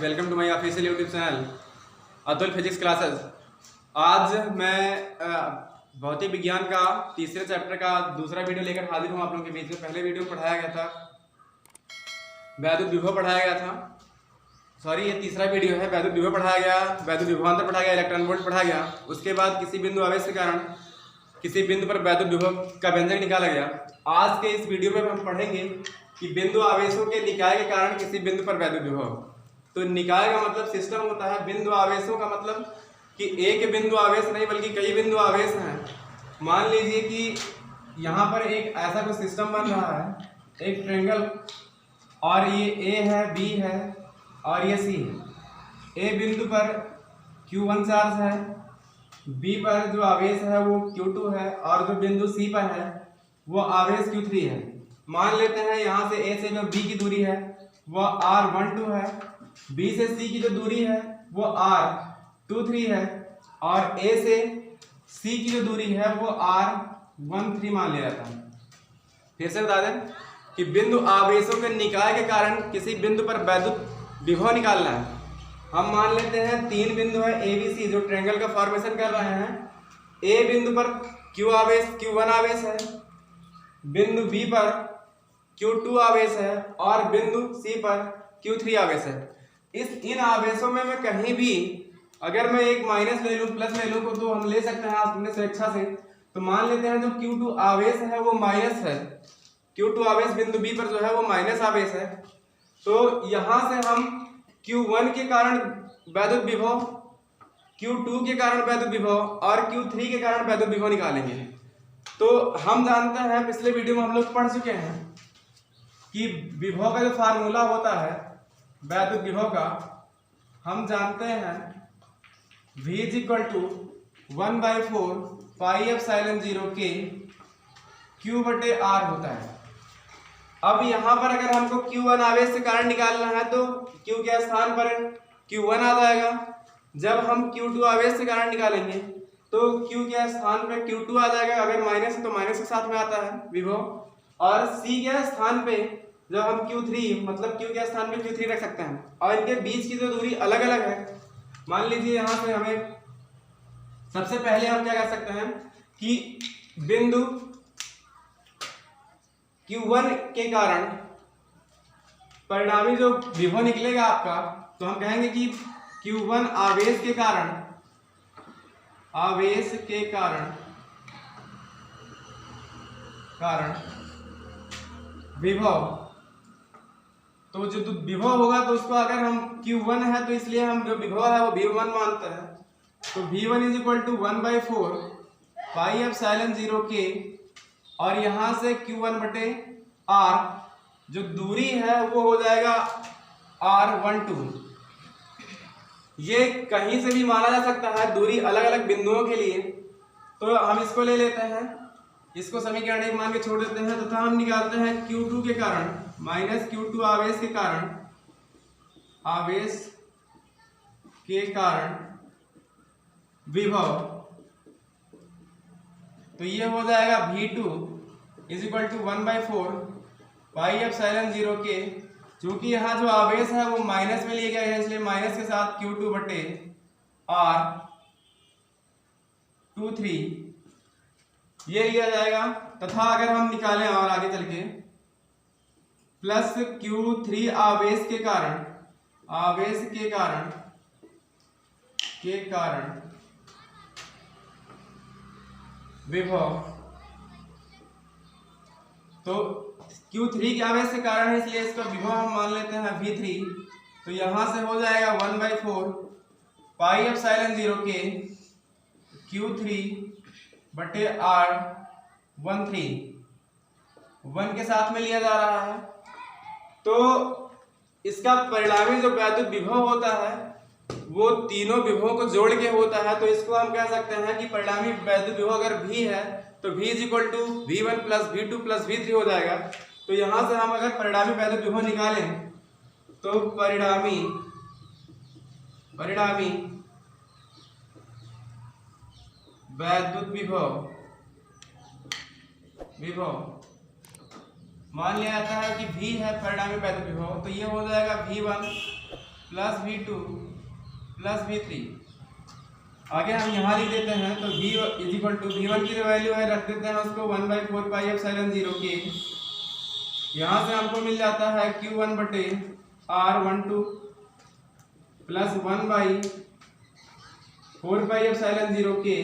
Welcome to my official YouTube channel Atul physics classes. आज मैं भौतिक विज्ञान का तीसरे चैप्टर का दूसरा वीडियो लेकर हाजिर हूँ आप लोगों के बीच में। पहले वीडियो में पढ़ाया गया था, वैद्युत विभव पढ़ाया गया था। सॉरी, ये तीसरा वीडियो है। वैद्युत विभव पढ़ाया गया, वैद्युत विभवांतर पढ़ाया गया, इलेक्ट्रॉन वोल्ट पढ़ाया गया। उसके बाद किसी बिंदु आवेश के कारण किसी बिंदु पर वैद्युत विभव का व्यंजक निकाला गया। आज के इस वीडियो में हम पढ़ेंगे कि बिंदु आवेशों के निकाय के कारण किसी बिंदु पर वैद्युत विभव। तो निकाय का मतलब सिस्टम होता है, बिंदु आवेशों का मतलब कि एक बिंदु आवेश नहीं बल्कि कई बिंदु आवेश हैं। मान लीजिए कि यहाँ पर एक ऐसा कोई सिस्टम बन रहा है, एक ट्रायंगल, और ये ए है, बी है और ये सी है। ए बिंदु पर Q1 चार्ज है, बी पर जो आवेश है वो Q2 है और जो बिंदु सी पर है वो आवेश Q3 है। मान लेते हैं यहाँ से ए से जो बी की दूरी है वो R12 है, बी से सी की जो दूरी है वो R23 है और ए से सी की जो दूरी है वो R13 मान लिया जाता है। फिर से बता दें कि बिंदु आवेशों के निकाय के कारण किसी बिंदु पर वैद्युत विभव निकालना है। हम मान लेते हैं तीन बिंदु है ए बी सी जो ट्रायंगल का फॉर्मेशन कर रहे हैं। ए बिंदु पर Q1 आवेश है, बिंदु बी पर Q2 आवेश है और बिंदु सी पर Q3 आवेश है। इन आवेशों में मैं कहीं भी अगर मैं एक माइनस ले लूँ प्लस ले लूँ तो हम ले सकते हैं अपने स्वेच्छा से। तो मान लेते हैं जो Q2 आवेश है वो माइनस है, Q2 आवेश बिंदु बी पर जो है वो माइनस आवेश है। तो यहाँ से हम Q1 के कारण वैद्युत विभव, Q2 के कारण वैद्युत विभव और Q3 के कारण वैद्युत विभव निकालेंगे। तो हम जानते हैं, पिछले वीडियो में हम लोग पढ़ चुके हैं कि विभव का जो फार्मूला होता है वैद्युत विभव का, हम जानते हैं V = 1/4 πε0 K Q/R होता है। अब यहाँ पर अगर हमको Q1 आवेश के कारण निकालना है तो Q के स्थान पर Q1 आ जाएगा। जब हम Q2 आवेश के कारण निकालेंगे तो Q के स्थान पर Q2 आ जाएगा। अगर माइनस है तो माइनस के साथ में आता है विभव। और C के स्थान पे जब हम Q3 मतलब Q के स्थान पे Q3 रख सकते हैं और इनके बीच की जो दूरी अलग अलग है। मान लीजिए यहाँ से हमें सबसे पहले हम क्या कर सकते हैं कि बिंदु Q1 के कारण परिणामी जो विभव निकलेगा आपका, तो हम कहेंगे कि Q1 आवेश के कारण विभव। तो जो विभव होगा तो उसको अगर हम Q1 है तो इसलिए हम जो विभव है वो V1 मानते हैं। तो V1 = 1/4 πε0 K और यहाँ से Q1/R जो दूरी है वो हो जाएगा R12। ये कहीं से भी माना जा सकता है, दूरी अलग अलग बिंदुओं के लिए। तो हम इसको ले लेते हैं, इसको समीकरण 1 मान के छोड़ देते हैं तथा हम निकालते हैं Q2 के कारण माइनस Q2 आवेश के कारण विभव। तो ये हो जाएगा V2 = 1/4 πε0 K। चूंकि यहाँ जो आवेश है वो माइनस में लिया गया है इसलिए माइनस के साथ Q2/R23 ये लिया जाएगा। तथा अगर हम निकालें और आगे चल के प्लस Q3 आवेश के कारण विभव। तो Q3 के आवेश के कारण है इसलिए इसका विभव हम मान लेते हैं V3। तो यहां से हो जाएगा 1/4 πε0 K Q3/R13 1 के साथ में लिया जा रहा है। तो इसका परिणामी जो वैद्युत विभव होता है वो तीनों विभवों को जोड़ के होता है। तो इसको हम कह सकते हैं कि परिणामी वैद्युत विभव अगर V है तो V = V1 + V2 + V3 हो जाएगा। तो यहाँ से हम अगर परिणामी वैद्युत विभव निकालें तो परिणामी वैद्युत विभव मान लिया जाता है कि V है परिणामी वैद्युत विभव। तो ये हो जाएगा V1 plus V2 plus V3। आगे हम यहाँ लिख देते हैं तो V is equal to V1 की जो वैल्यू है रख देते हैं उसको 1/4 पाई एप्सिलॉन 0 के। यहाँ से हमको मिल जाता है Q1 बटे R12 प्लस 1/4 पाई एप्सिलॉन 0 के,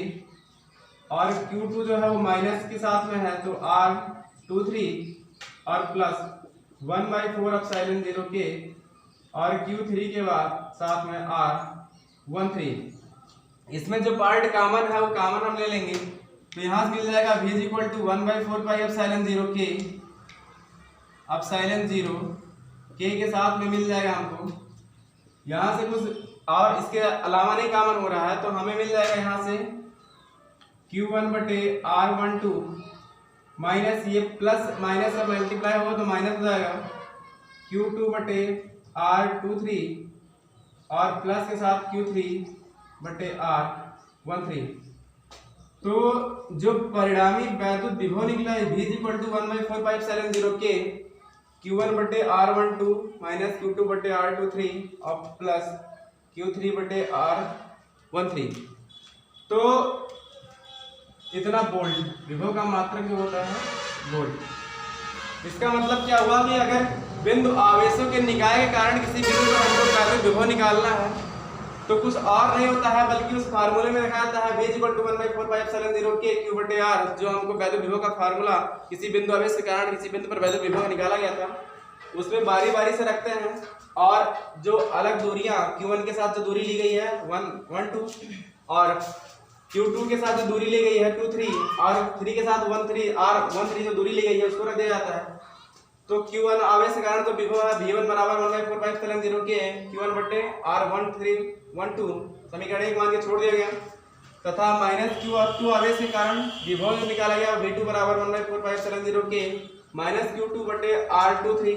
और Q2 जो है वो माइनस के साथ में है तो R23 और प्लस 1/4 एप्सिलॉन 0 के, और Q3 के बाद साथ में R13। इसमें जो पार्ट कॉमन है वो कॉमन हम ले लेंगे तो यहाँ से मिल जाएगा V is equal to 1/4 pi epsilon 0 के एप्सिलॉन 0 के साथ में मिल जाएगा हमको। यहाँ से कुछ और इसके अलावा नहीं कॉमन हो रहा है तो हमें मिल जाएगा यहाँ से Q1 बटे R12 माइनस ये प्लस माइनस से मल्टीप्लाई होगा तो माइनस हो जाएगा Q2 बटे R23 और प्लस के साथ Q3 बटे R13। तो जो परिणामी वैद्युत विभव निकला है V is equal to 1/4 pi epsilon 0 के Q1 बटे R12 माइनस Q2 बटे R23 और प्लस Q3 बटे R13। तो इतना बोल्ट विभव का मात्रक जो होता है बोल्ट। इसका मतलब क्या हुआ कि अगर बिंदु आवेशों के निकाय के कारण किसी बिंदु पर हमको वैद्युत विभव निकालना है तो कुछ और नहीं होता है बल्कि उस फार्मूले में लिखा जाता है V is equal to 1/4 pi epsilon 0 के Q बटे R, जो हमको वैद्युत विभव का फार्मूला किसी बिंदु आवेश के कारण किसी बिंदु पर वैद्युत विभव निकाला गया था उसमें बारी बारी से रखते हैं, और जो अलग दूरियां Q1 के साथ जो दूरी ली गई है 1 2 और Q2 के साथ जो दूरी ली गई है 2 3 और 3 के साथ 1 3 R13 जो दूरी ली गई है उसको रख दिया जाता है। तो Q1 आवेश के कारण जो विभव है V1 बराबर 1/4 पाई एप्सिलॉन 0 के Q1 बटे R1312 समीकरण 1 मान के छोड़ दिया गया, तथा माइनस Q2 आवेश के कारण विभव जो निकाला गया V2 बराबर 1/4 पाई एप्सिलॉन 0 के माइनस Q2 बटे R23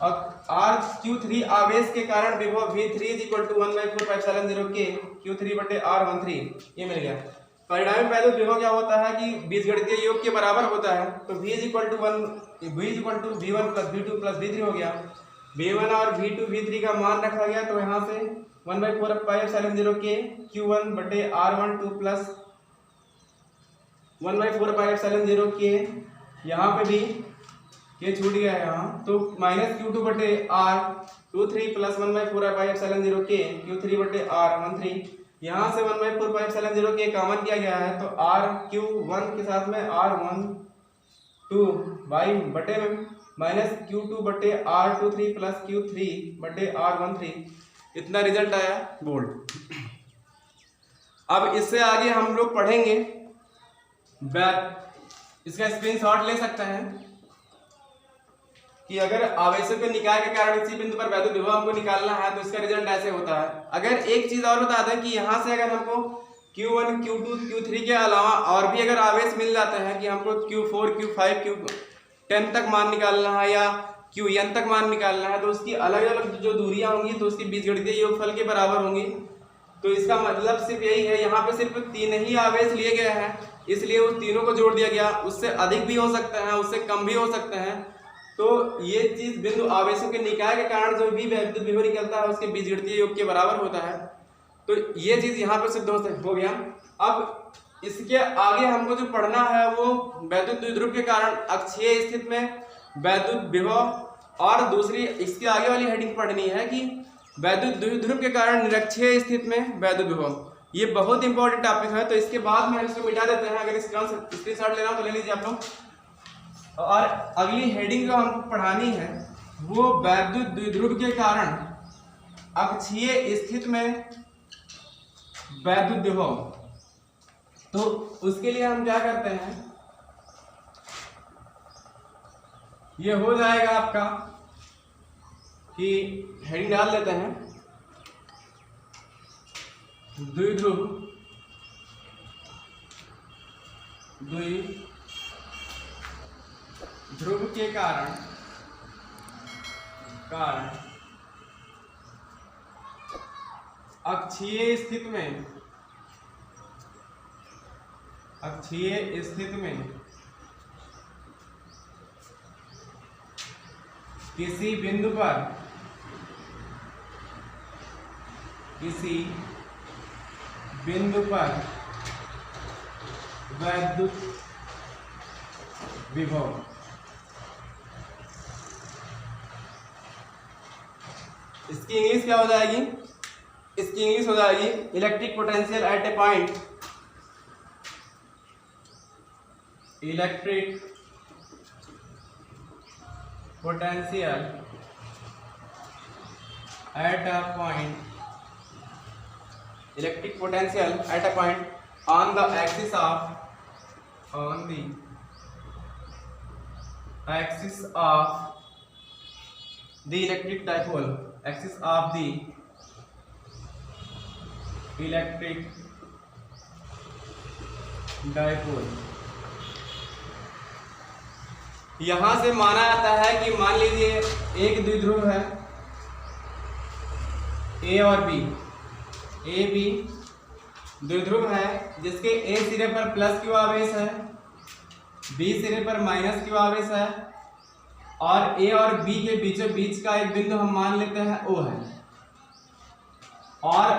और Q3 आवेश के कारण विभव V3 is equal to 1/4 pi epsilon 0 के Q3 बटे R13। ये मिल गया। परिणामी वैद्युत विभव क्या होता है कि बीजगणितीय योग के बराबर होता है, तो V is equal to V1 plus V2 plus V3 हो गया। V1 और V2 V3 का मान रखा गया तो यहाँ से 1/4 पाई एप्सिलॉन 0 के Q1 बटे R12 प्लस 1/4 पाई एप्सिलॉन 0 के, यहाँ पे भी ये छूट गया है यहाँ, तो माइनस Q2 बटे R23 प्लस 1/4 पाई एप्सिलॉन 0 के Q3 बटे R13। यहाँ से 1/4 पाई एप्सिलॉन 0 के कॉमन किया गया है तो RQ1 के साथ में R12 बाई बटे में माइनस Q2 बटे R23 प्लस Q3 बटे R13। इतना रिजल्ट आया बोल्ट। अब इससे आगे हम लोग पढ़ेंगे इसका स्क्रीनशॉट ले सकते हैं कि अगर आवेशों के निकाय के कारण किसी बिंदु पर वैद्युत विभव हमको निकालना है तो इसका रिजल्ट ऐसे होता है। अगर एक चीज और बता दें कि यहाँ से अगर हमको Q1 Q2 Q3 के अलावा और भी अगर आवेश मिल जाते हैं कि हमको Q4 Q5 Q10 तक मान निकालना है या Qn तक मान निकालना है तो उसकी अलग अलग जो दूरियां होंगी तो उसकी बीजगणितीय योगफल के बराबर होंगी। तो इसका मतलब सिर्फ यही है, यहाँ पे सिर्फ 3 ही आवेश लिए गए हैं इसलिए उन तीनों को जोड़ दिया गया। उससे अधिक भी हो सकते हैं, उससे कम भी हो सकते हैं। तो ये चीज बिंदु आवेशों के निकाय के कारण जो भी वैद्युत विभव निकलता है उसके बीजगणितीय योग के बराबर होता है। तो ये चीज यहाँ पे सिद्ध हो गया। अब इसके आगे हमको जो पढ़ना है वो वैद्युत द्विध्रुव के कारण अक्षीय स्थिति में वैद्युत विभव, और दूसरी इसके आगे वाली हेडिंग पढ़नी है कि वैद्युत द्विध्रुव के कारण निरक्षीय स्थिति में वैद्युत विभव। ये बहुत इंपॉर्टेंट टॉपिक है तो इसके बाद में इसको मिटा देते हैं। अगर स्क्रीनशॉट लेना हो तो ले लीजिए आप लोग। और अगली हेडिंग जो हमको पढ़ानी है वो वैद्युत द्विध्रुव के कारण अक्षीय स्थिति में वैद्युत विभव। तो उसके लिए हम क्या करते हैं, ये हो जाएगा आपका कि हेडिंग डाल देते हैं द्विध्रुव ध्रुव के कारण अक्षीय स्थिति में किसी बिंदु पर किसी बिंदु पर वैद्युत विभव इसकी इंग्लिश क्या हो जाएगी? इसकी इंग्लिश हो जाएगी electric potential at A point, electric potential at a point, electric potential at a point on the axis of, on the axis of the electric dipole, axis of the electric dipole. यहां से माना जाता है कि मान लीजिए एक द्विध्रुव है ए और बी, ए बी द्विध्रुव है जिसके ए सिरे पर प्लस क्यू आवेश है, बी सिरे पर माइनस क्यू आवेश है, और ए और बी के बीचों बीच का एक बिंदु हम मान लेते हैं ओ है, और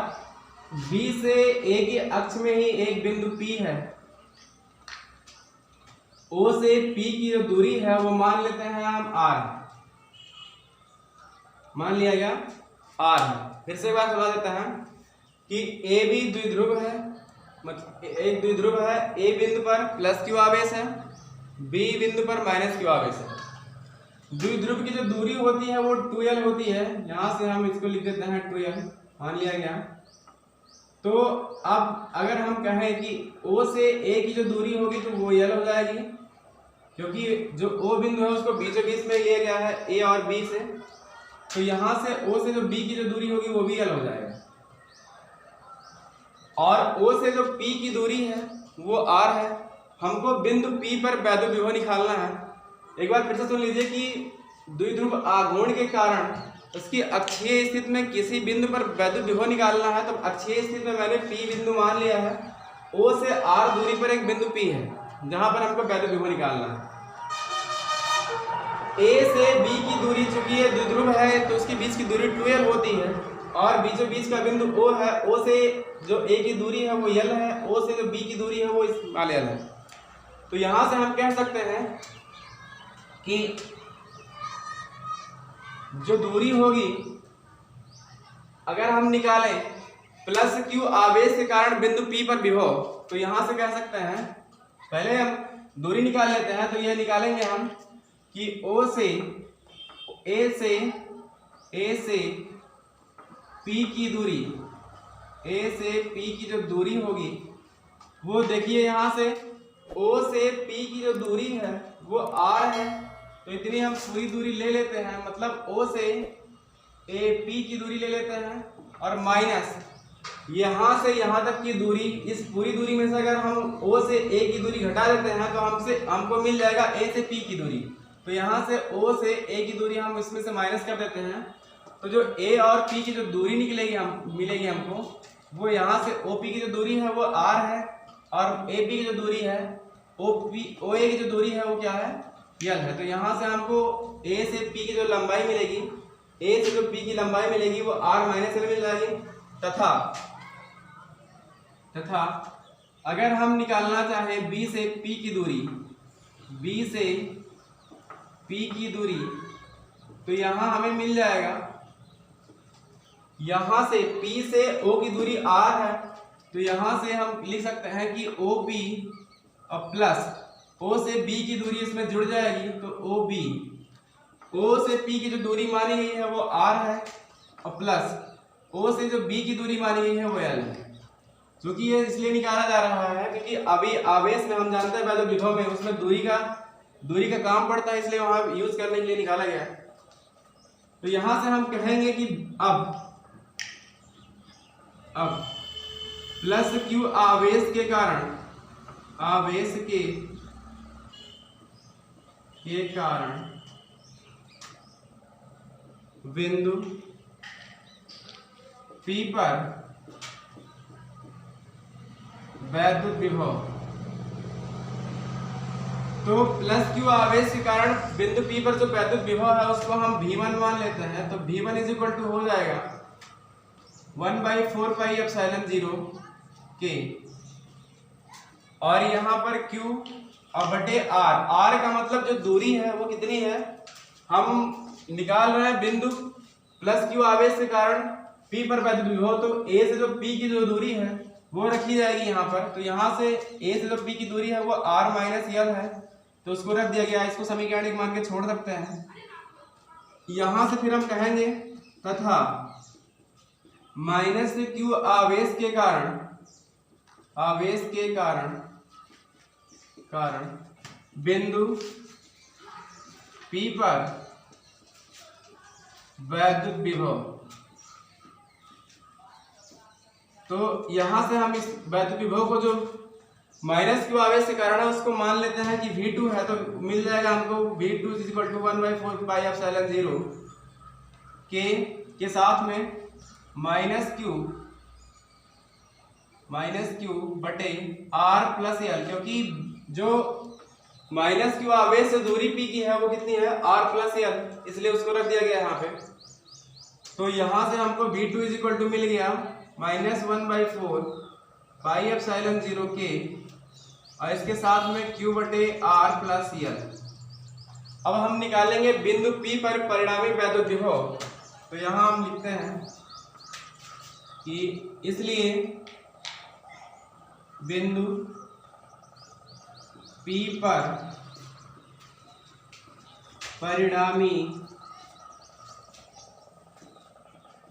बी से ए के अक्ष में ही एक बिंदु पी है, ओ से पी की जो दूरी है वो मान लेते हैं हम आर, मान लिया गया आर है। फिर से एक बार समझा देते हैं कि ए बी द्विध्रुव है, मतलब एक द्विध्रुव है, ए बिंदु पर प्लस क्यू आवेश है, बी बिंदु पर माइनस क्यू आवेश है। द्विध्रुव की जो दूरी होती है वो 2l होती है, यहां से हम इसको लिख देते हैं 2l, मान लिया गया। तो अब अगर हम कहें कि O से A की जो दूरी होगी तो वो l हो जाएगी, क्योंकि जो O बिंदु है उसको बीचों बीच में लिया गया है A और B से, तो यहां से O से जो B की जो दूरी होगी वो भी l हो जाएगा, और O से जो P की दूरी है वो r है। हमको बिंदु P पर वैद्युत विभव निकालना है। एक बार फिर से सुन लीजिए कि द्विध्रुव आघूर्ण के कारण उसकी अक्षीय स्थिति में किसी बिंदु पर वैद्युत विभव निकालना है, तो अक्षीय स्थिति में मैंने P बिंदु मान लिया है, O से R दूरी पर एक बिंदु P है जहां पर हमको वैद्युत विभव निकालना है। A से B की दूरी चूंकि ये द्विध्रुव है तो उसके बीच की दूरी 2l होती है, और बीचों बीच का बिंदु O है, O से जो A की दूरी है वो l है, O से जो B की दूरी है वो l है। तो यहां से हम कह सकते हैं कि जो दूरी होगी अगर हम निकालें प्लस क्यू आवेश के कारण बिंदु P पर विभव, तो यहां से कह सकते हैं, पहले हम दूरी निकाल लेते हैं। तो यह निकालेंगे हम कि O से A से P की दूरी, A से P की जो दूरी होगी वो देखिए यहां से O से P की जो दूरी है वो R है, तो इतनी हम पूरी दूरी ले लेते हैं, मतलब O से A P की दूरी ले लेते हैं, और माइनस यहाँ से यहाँ तक की दूरी, इस पूरी दूरी में से अगर हम O से A की दूरी घटा देते हैं तो हमको मिल जाएगा A से P की दूरी। तो यहाँ से O से A की दूरी हम इसमें से माइनस कर देते हैं, तो जो A और P की जो दूरी मिलेगी हमको, वो यहाँ से OP की जो दूरी है वो R है, और AB की जो दूरी है OA की जो दूरी है वो क्या है, l है। तो यहाँ से हमको A से P की जो लंबाई मिलेगी, A से जो P की लंबाई मिलेगी वो R माइनस l मिल जाएगी। तथा अगर हम निकालना चाहें B से P की दूरी, B से P की दूरी, तो यहाँ हमें मिल जाएगा, यहाँ से P से O की दूरी R है, तो यहाँ से हम लिख सकते हैं कि OP और प्लस O से B की दूरी इसमें जुड़ जाएगी, तो OB, O से P की जो दूरी मानी गई है वो R है, और प्लस O से जो B की दूरी मानी गई है वो L है। क्योंकि ये इसलिए निकाला जा रहा है क्योंकि अभी आवेश में हम जानते हैं वैद्युत विभव में उसमें दूरी का काम पड़ता है, इसलिए वहां यूज करने के लिए निकाला गया है। तो यहां से हम कहेंगे कि अब प्लस क्यू आवेश के कारण बिंदु P पर वैद्युत विभव, तो प्लस क्यू आवेश के कारण बिंदु P पर जो वैद्युत विभव है उसको हम V1 मान लेते हैं, तो V1 इज इक्वल टू हो जाएगा 1/4 पाई एप्सिलॉन 0 के, और यहाँ पर Q और बटे R का मतलब जो दूरी है वो कितनी है, हम निकाल रहे हैं बिंदु प्लस Q आवेश के कारण P पर वैद्युत विभव, तो A से जो P की जो दूरी है वो रखी जाएगी यहाँ पर। तो यहाँ से A से जो P की दूरी है वो R माइनस L है, तो उसको रख दिया गया। इसको समीकरण एक मान के छोड़ सकते हैं। यहाँ से फिर हम कहेंगे तथा माइनस Q आवेश के कारण बिंदु P पर वैद्युत विभव। तो यहां से हम इस वैद्युत विभव को जो माइनस Q आवेश के कारण है उसको मान लेते हैं कि V2 है, तो मिल जाएगा हमको V2 = 1/4 पाई एप्सिलॉन 0 के साथ में माइनस Q बटे R प्लस L, क्योंकि जो माइनस Q आवेश से दूरी P की है वो कितनी है, R प्लस L, इसलिए उसको रख दिया गया यहाँ पे। तो यहाँ से हमको V2 = मिल गया -1/4 पाई एप्सिलॉन 0 के, और इसके साथ में Q बटे R प्लस L। अब हम निकालेंगे बिंदु P पर परिणामी वैद्युत विभव। तो यहाँ हम लिखते हैं कि इसलिए बिंदु P पर परिणामी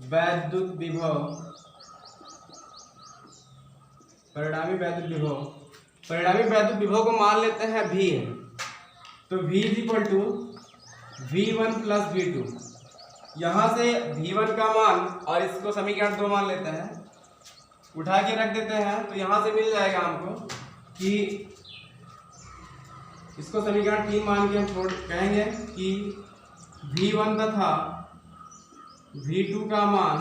वैद्युत विभव, परिणामी वैद्युत विभव को मान लेते हैं V है, तो V = V1 प्लस V2। यहाँ से V1 का मान और इसको समीकरण 2 मान लेते हैं, उठा के रख देते हैं। तो यहाँ से मिल जाएगा हमको कि इसको समीकरण 3 मान के हम कहेंगे कि V1 तथा V2 का मान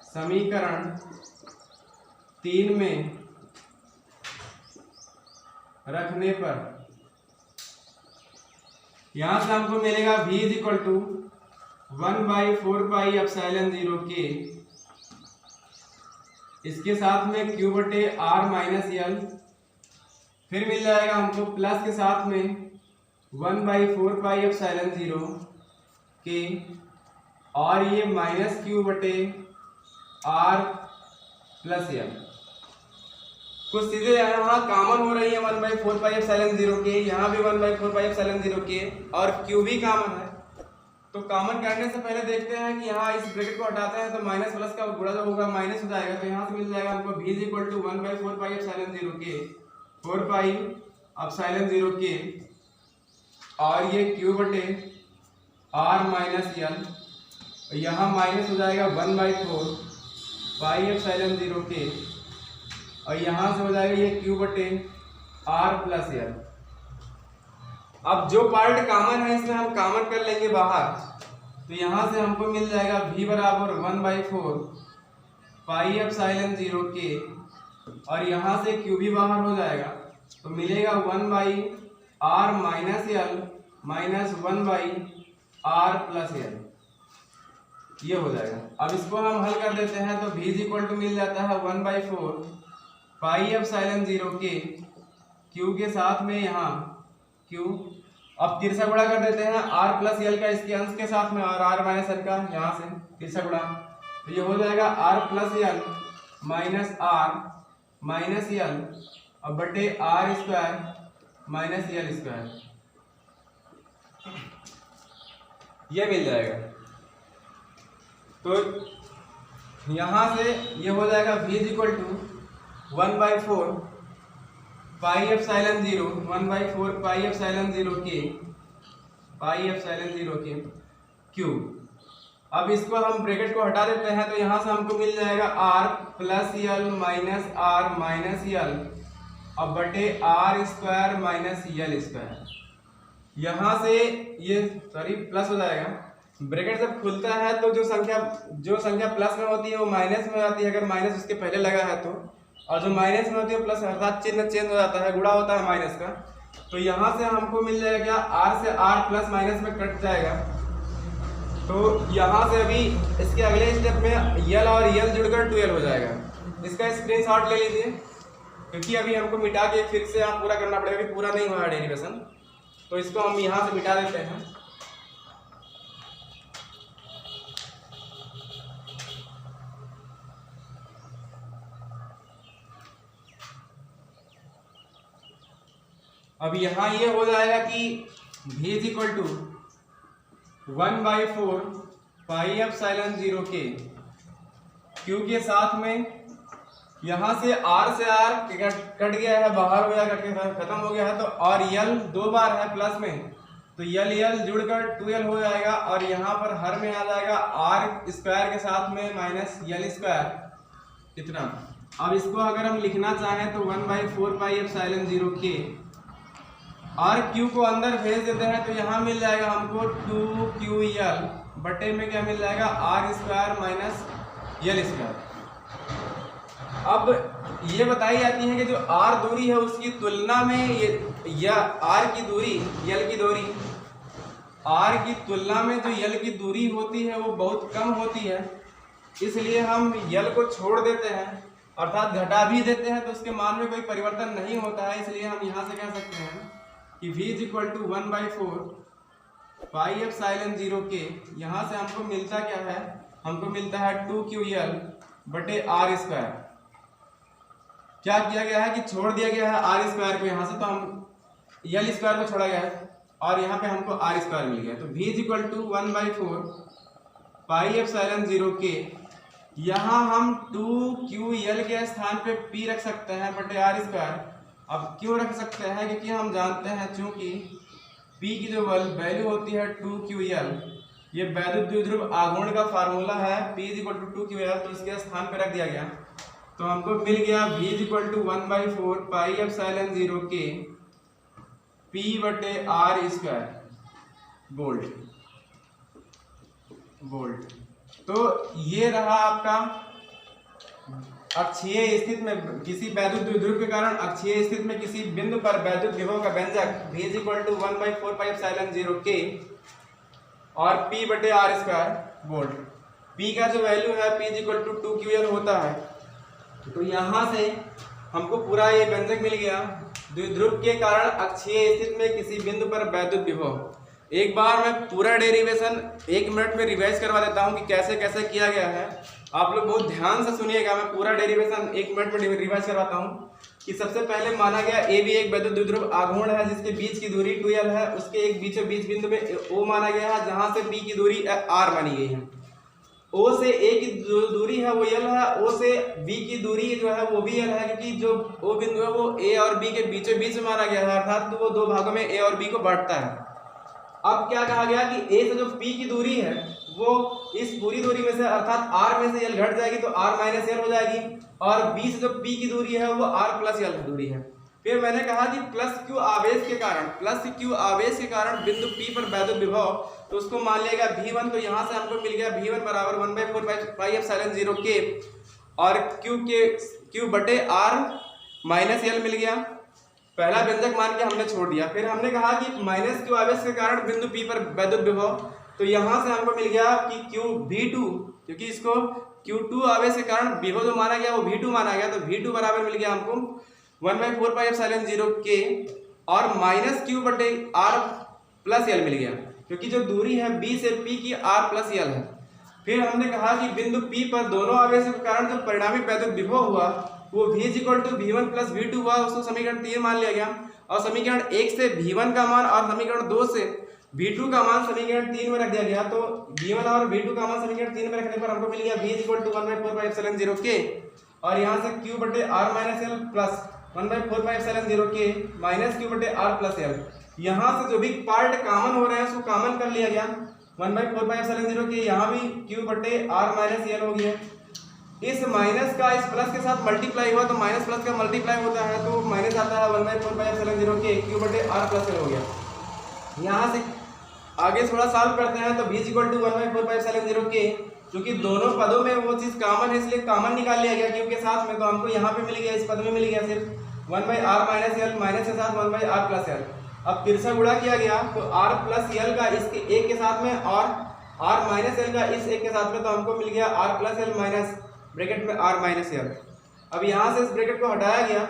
समीकरण 3 में रखने पर यहां से हमको मिलेगा V = 1/4 पाई एप्सिलॉन 0 के, इसके साथ में Q बटे R माइनस L, फिर मिल जाएगा हमको प्लस के साथ में 1/4 पाई एप्सिलॉन 0 के, और ये माइनस Q बटे R प्लस L। कुछ चीजें यहाँ कॉमन हो रही है 1/4 पाई एप्सिलॉन 0 के, यहाँ भी 1/4 पाई एप्सिलॉन 0 के, और Q भी कॉमन है। तो कॉमन करने से पहले देखते हैं कि यहाँ इस ब्रैकेट को हटाते हैं तो माइनस प्लस का गुणा जो होगा माइनस हो जाएगा। तो यहाँ से मिल जाएगा हमको V = 1/4 पाई एप्सिलॉन 0 के, 4 पाई एप्सिलॉन 0 के, और ये Q बटे R माइनस L, यहाँ माइनस हो जाएगा 1/4 पाई एप्सिलॉन 0 के, और यहाँ से हो जाएगा ये Q बटे R प्लस L। अब जो पार्ट कॉमन है इसमें हम कॉमन कर लेंगे बाहर, तो यहाँ से हमको मिल जाएगा V = 1/4 पाई एप्सिलॉन 0 के, और यहाँ से Q भी बाहर हो जाएगा, तो मिलेगा 1/R minus L minus 1/R plus L, ये हो जाएगा। अब इसको हम हल कर देते हैं तो V = मिल जाता है 1/4 पाई एप्सिलॉन 0 के, Q के साथ में यहाँ Q, अब तिरछा गुणा कर देते हैं R प्लस L का इसके अंश के साथ में, और R माइनस L का यहाँ से तिरछा गुणा, तो ये हो जाएगा R plus L minus R minus L और बटे R² माइनस L², ये मिल जाएगा। तो यहाँ से ये हो जाएगा V = 1/4 pi epsilon 0, 1/4 pi epsilon 0 के, पाई एप्सिलॉन 0 के Q। अब इसको हम ब्रैकेट को हटा देते हैं, तो यहाँ से हमको मिल जाएगा R plus L minus R minus L और बटे R² माइनस L²। यहाँ से ये प्लस हो जाएगा। ब्रैकेट जब खुलता है तो जो संख्या प्लस में होती है वो माइनस में हो जाती है, अगर माइनस उसके पहले लगा है तो, और जो माइनस में होती है प्लस, अर्थात चिन्ह चेंज हो जाता है, गुणा होता है माइनस का। तो यहाँ से हमको मिल जाएगा क्या, R से R प्लस माइनस में कट जाएगा, तो यहाँ से अभी इसके अगले स्टेप में यल और यल जुड़कर 2l हो जाएगा। इसका स्क्रीनशॉट ले लीजिए, क्योंकि अभी हमको मिटा के फिर से आप पूरा करना पड़ेगा, कि पूरा नहीं हुआ डेरिवेशन। तो इसको हम यहाँ से मिटा देते हैं। अब यहाँ ये हो जाएगा कि v is equal to 1/4 pi epsilon 0 के क्यू के साथ में यहाँ से r से r कट गया है, बाहर हो गया, कट के खत्म हो गया है। तो और यल 2 बार है प्लस में, तो यल जुड़कर 2l हो जाएगा। और यहाँ पर हर में आ जाएगा r स्क्वायर के साथ में माइनस यल स्क्वायर इतना। अब इसको अगर हम लिखना चाहें तो 1/4 पाई एप्सिलॉन 0 के और क्यू को अंदर भेज देते हैं, तो यहाँ मिल जाएगा हमको 2ql बटे में क्या मिल जाएगा, r स्क्वायर माइनस यल स्क्वायर। अब ये बताई जाती है कि जो r दूरी है उसकी तुलना में या r की दूरी यल की दूरी r की तुलना में जो यल की दूरी होती है वो बहुत कम होती है, इसलिए हम यल को छोड़ देते हैं अर्थात घटा भी देते हैं, तो उसके मान में कोई परिवर्तन नहीं होता है। इसलिए हम यहाँ से कह सकते हैं कि v is equal to 1/4 pi epsilon 0 के, यहाँ से हमको मिलता क्या है, हमको मिलता है 2ql बटे r स्क्वायर। क्या किया गया है कि छोड़ दिया गया है r स्क्वायर को यहाँ से, तो हम यल स्क्वायर को छोड़ा गया है और यहाँ पे हमको r स्क्वायर मिल गया। तो v is equal to 1/4 pi epsilon 0 के, यहाँ हम 2ql के स्थान पे p रख सकते हैं बटे r स्क्वायर। अब क्यों रख सकते हैं, क्योंकि हम जानते हैं चूंकि p की जो वैल्यू होती है 2ql, ये वैद्युत द्विध्रुव आघूर्ण का फार्मूला है, p is equal to 2ql, तो इसके स्थान पर रख दिया गया। तो हमको मिल गया v is equal to 1/4 pi epsilon 0 के p बटे r स्क्वायर वोल्ट। तो ये रहा आपका अक्षीय स्थिति में किसी वैद्युत द्विध्रुव के कारण अक्षीय स्थिति में किसी बिंदु पर वैद्युत विभव का व्यंजक v is equal to 1/4 pi epsilon 0 के और p बटे r स्क्वायर वोल्ट। p का जो वैल्यू है p is equal to 2ql होता है। तो यहाँ से हमको पूरा ये व्यंजक मिल गया, द्विध्रुव के कारण अक्षीय स्थिति में किसी बिंदु पर वैद्युत विभव। एक बार मैं पूरा डेरिवेशन 1 मिनट में रिवाइज करवा देता हूँ कि कैसे कैसे किया गया है। आप लोग बहुत ध्यान से सुनिएगा, मैं पूरा डेरिवेशन 1 मिनट में रिवाइज करवाता हूँ। कि सबसे पहले माना गया ए भी एक वैद्युत द्विध्रुव आघूर्ण है जिसके बीच की दूरी 2l है, उसके एक बीचों बीच बिंदु में O माना गया है जहाँ से P की दूरी R मानी गई है। O से A की जो दूरी है वो L है, O से B की दूरी जो है वो भी L है, क्योंकि जो O बिंदु है वो A और B के बीचों बीच में माना गया है, अर्थात तो वो 2 भागों में A और B को बांटता है। अब क्या कहा गया कि A से जो P की दूरी है वो इस पूरी दूरी में से अर्थात R में से L घट जाएगी तो R माइनस L हो जाएगी, और B से जो P की दूरी है वो R प्लस L दूरी है। फिर मैंने कहा कि प्लस Q आवेश के कारण बिंदु P पर वैद्युत विभव, तो उसको मान लिया गया V1। तो यहाँ से हमको मिल गया V1 बराबर 1/4 पाई एप्सिलॉन 0 के और Q बटे R माइनस L मिल गया। पहला व्यंजक मान के हमने छोड़ दिया। फिर हमने कहा कि माइनस Q आवेश के कारण बिंदु P पर वैद्युत विभव, तो यहाँ से हमको मिल गया कि V2, क्योंकि इसको Q2 आवेश के कारण विभव जो माना गया वो V2 माना गया, तो V2 बराबर मिल गया हमको 1/4 पाई एप्सिलॉन 0 के और माइनस Q बटे R प्लस L मिल गया, क्योंकि जो दूरी है B से P की R प्लस L है। फिर हमने कहा कि बिंदु P पर दोनों आवेश के कारण जो परिणामी वैद्युत विभव हुआ वो V is equal to V1 plus V2 हुआ, उसको समीकरण 3 मान लिया गया। और समीकरण 1 से V1 का मान और समीकरण 2 से V2 का मान समीकरण 3 में रख दिया गया। तो V1 और V2 का मान समीकरण 3 में रखने पर हमको मिल गया V is equal to 1/4 pi epsilon 0 के और यहाँ से Q बटे R minus L plus 1/4 pi epsilon 0 के माइनस Q बटे R प्लस L। यहाँ से जो भी पार्ट कॉमन हो रहे हैं उसको कॉमन कर लिया गया। 1/4 पाई एप्सिलॉन 0 के यहाँ भी Q बटे R माइनस L हो गया। इस माइनस का इस प्लस के साथ मल्टीप्लाई हुआ तो माइनस प्लस का मल्टीप्लाई होता है तो माइनस आता है 1/4 पाई एप्सिलॉन 0 के Q बटे R प्लस L हो गया। यहाँ से आगे थोड़ा सॉल्व करते हैं तो V is equal to 1/4 pi epsilon 0 के, क्योंकि दोनों पदों में वो चीज़ कॉमन है इसलिए कॉमन निकाल लिया गया Q के साथ में, तो हमको यहाँ पे मिल गया, इस पद में मिल गया सिर्फ 1/R माइनस L माइनस के साथ 1/R प्लस L। अब फिर से गुणा किया गया तो R प्लस L का इसके एक के साथ में और आर माइनस एल का इस एक के साथ में, तो हमको मिल गया R plus L minus bracket में आर माइनस एल। अब यहाँ से इस ब्रैकेट को हटाया गया,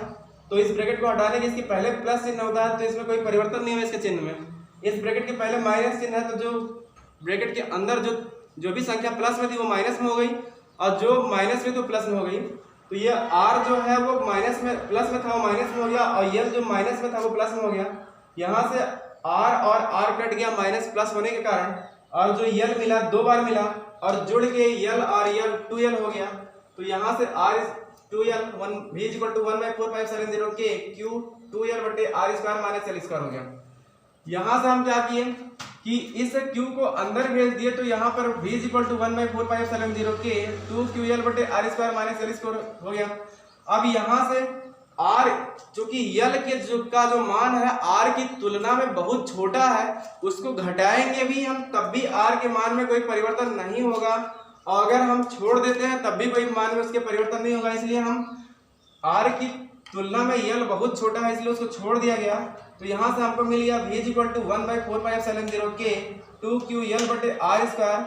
तो इस ब्रैकेट को हटाने के इसके पहले प्लस चिन्ह होता है, तो इसमें कोई परिवर्तन नहीं हुआ इसके चिन्ह में। इस ब्रैकेट के पहले माइनस चिन्ह है, तो जो ब्रैकेट के अंदर जो भी संख्या प्लस में थी वो माइनस में हो गई, और जो माइनस में तो प्लस में हो गई। तो ये आर जो है वो माइनस में प्लस में था वो माइनस में हो गया, और यल जो माइनस में था वो प्लस में हो गया। यहाँ से आर और आर कट गया माइनस प्लस होने के कारण, और जो यल मिला 2 बार मिला, और जुड़ के यल और यल 2l हो गया। तो यहाँ से r 2l v equal to 1/4,570 k q 2l बटे r square minus l square हो गया। यहाँ से हम क्या किए कि इस q को अंदर भेज दिए, तो यहाँ पर v equal to 1/4,570 k 2ql बटे r square minus l square हो गया। अब यहाँ से r चूंकि यल के का जो मान है r की तुलना में बहुत छोटा है, उसको घटाएंगे भी हम तब भी r के मान में कोई परिवर्तन नहीं होगा, और अगर हम छोड़ देते हैं तब भी कोई मान में उसके परिवर्तन नहीं होगा। इसलिए हम r की तुलना में यल बहुत छोटा है, इसलिए उसको छोड़ दिया गया। तो यहाँ से हमको मिल गया v equal to 1/4,570 k 2ql बटे r स्क्वायर,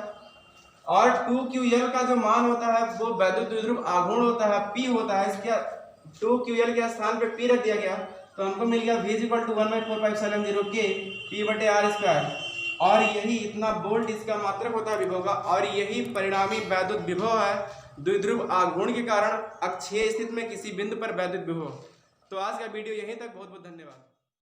और 2ql का जो मान होता है वो वैद्युत द्विध्रुव आघूर्ण होता है, p होता है, इसके 2ql के स्थान पे p रख दिया गया। तो हमको मिल गया v equal to 1/4,570 k p बटे r स्क्वायर, और यही इतना वोल्ट इसका मात्रक होता है विभव का, और यही परिणामी वैद्युत विभव है द्विध्रुव आघूर्ण के कारण अक्षीय स्थिति में किसी बिंदु पर वैद्युत विभव। तो आज का वीडियो यहीं तक, बहुत बहुत धन्यवाद।